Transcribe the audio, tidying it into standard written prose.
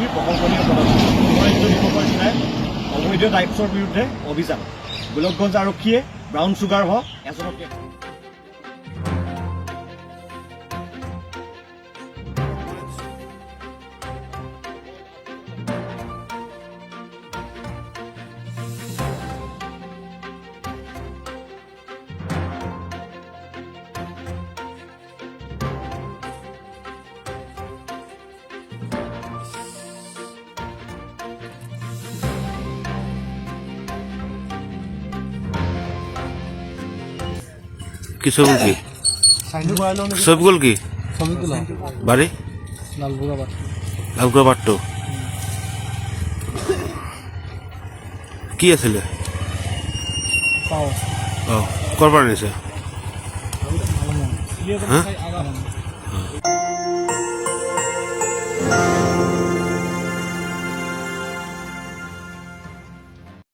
ব্যক্তিৰ প্ৰশংসনীয় পদক্ষেপ গণৰাজ্য দিৱসৰ দিনাই অবৈধ ড্ৰাগছৰ বিৰুদ্ধে অভিযান গোলকগঞ্জ আৰক্ষীয়ে ব্ৰাউন চুগাৰ সহ এজনক কি সবুল কি সবগুল কি বাড়ি লালগুড়া বাট্টো কি আছিলে করবার নিছে হ্যাঁ